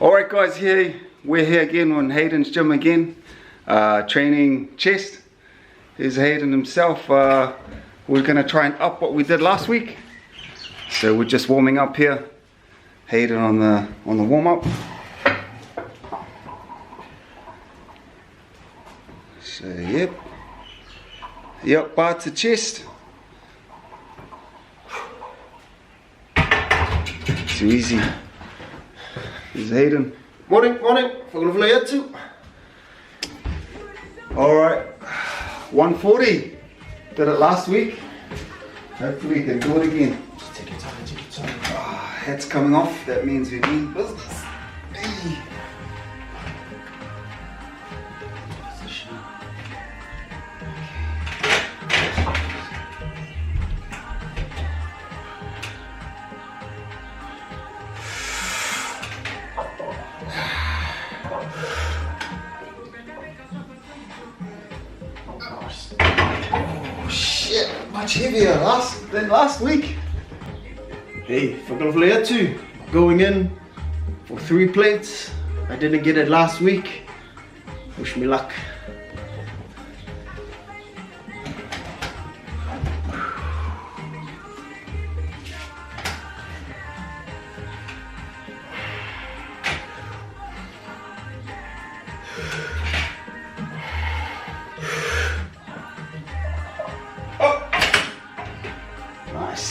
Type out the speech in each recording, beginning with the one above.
Alright guys, we're here again on Hayden's gym again, training chest. Here's Hayden himself. We're going to try and up what we did last week. So we're just warming up here. Hayden on the warm up. So yep, bar to chest. Too easy. Here's Hayden. Morning. Full of layer too. Alright, 140. Did it last week. Hopefully we can do it again. Just take your time. Head's coming off. That means we mean business. Hey. Much heavier than last week. Hey, full of layer 2. Going in for 3 plates. I didn't get it last week. Wish me luck. Nice.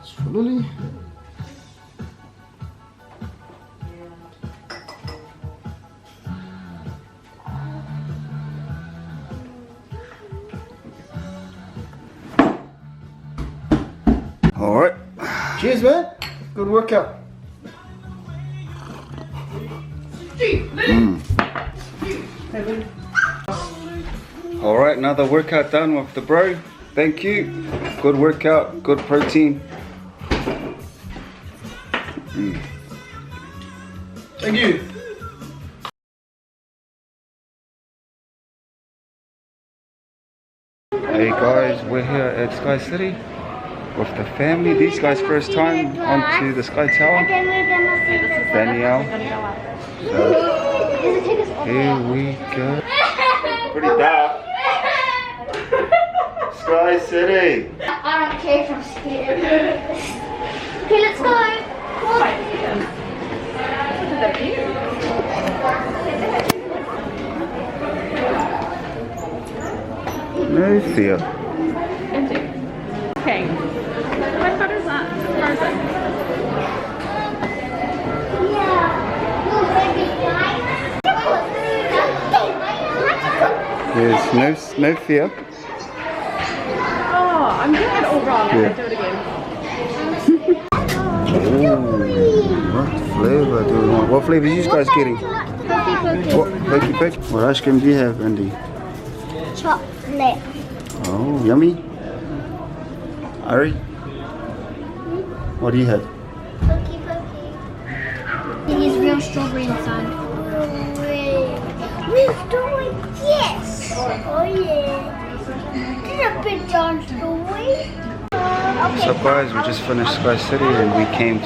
Slowly. All right. Cheers, man. Good workout. All right, another workout done with the bro. Thank you. Good workout, good protein. Thank you. Hey guys, we're here at Skycity with the family. These guys' first time onto the Sky Tower. Danielle. So, here we go. Pretty dark. Skycity. I don't care if I'm scared. Okay, let's go. No fear. Okay. What color is that? Where is There's no fear. Oh, I'm doing it all wrong. Yeah. I do it again. What flavor do you want? What flavor are you guys getting? What pokey? What ice cream do you have, Andy? Chocolate. Oh, yummy. Ari? What do you have? Pokey. It is real strawberry inside. Real strawberry? Yes. Oh yeah. This is a big giant strawberry. What's up guys, we just finished Skycity and we came to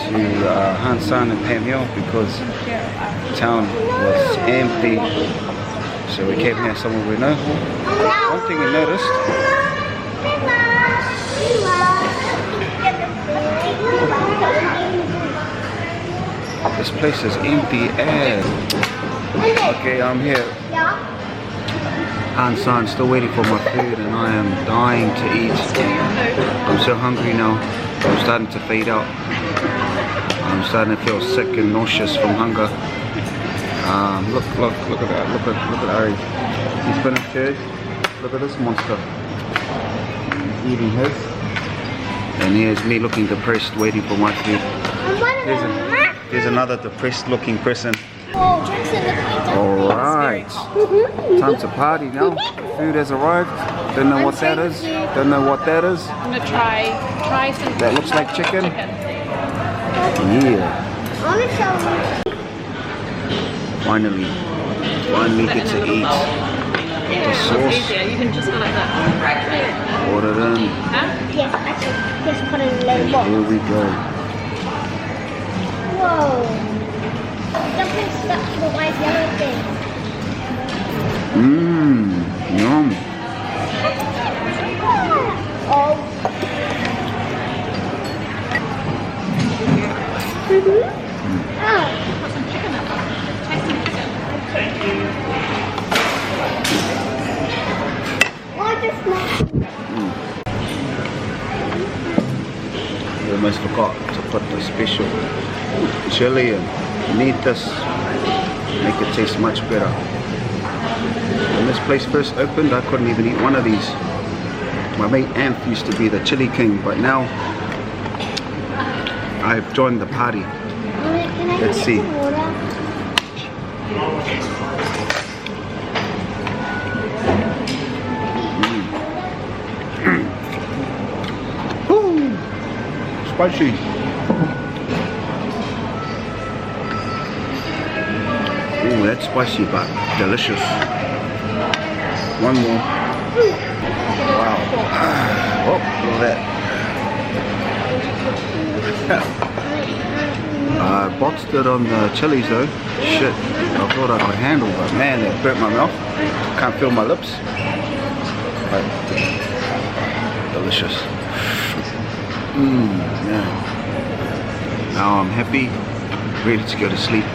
Hansan Panmure because the town was empty. So we came here somewhere we know. One thing I noticed, this place is empty as. Okay, I'm here. Hansan, still waiting for my food and I am dying to eat. I'm so hungry now. I'm starting to fade out. I'm starting to feel sick and nauseous from hunger. Look at that. Look at Ari. He's finished his. Look at this monster. He's eating his. And here's me looking depressed, waiting for my food. Here's another depressed looking person. Alright, time to party now. Food has arrived. Don't know what that is. Don't know what that is. I'm gonna try some. That looks like chicken. Yeah. Finally, Finally get to eat the sauce. Easier. You can just go like that. Pour it in. Yes, actually, just put it in a little box. Here we go. Whoa. Something stuck to the white yellow thing. Mmm, yum. Oh. Oh. Put some chicken in there. Taste some chicken. What is that? Almost forgot to put the special chili in. You need this. Make it taste much better. When this place first opened, I couldn't even eat one of these. My mate Anth used to be the chili king, but now I've joined the party. Can I Let's get see. some water? Ooh, spicy. Ooh, that's spicy but delicious. One more. Wow. Oh, look at that. I boxed it on the chilies though. Shit, I thought I could handle, but man, it burnt my mouth. Can't feel my lips. But delicious. Yeah. Now I'm happy, ready to go to sleep.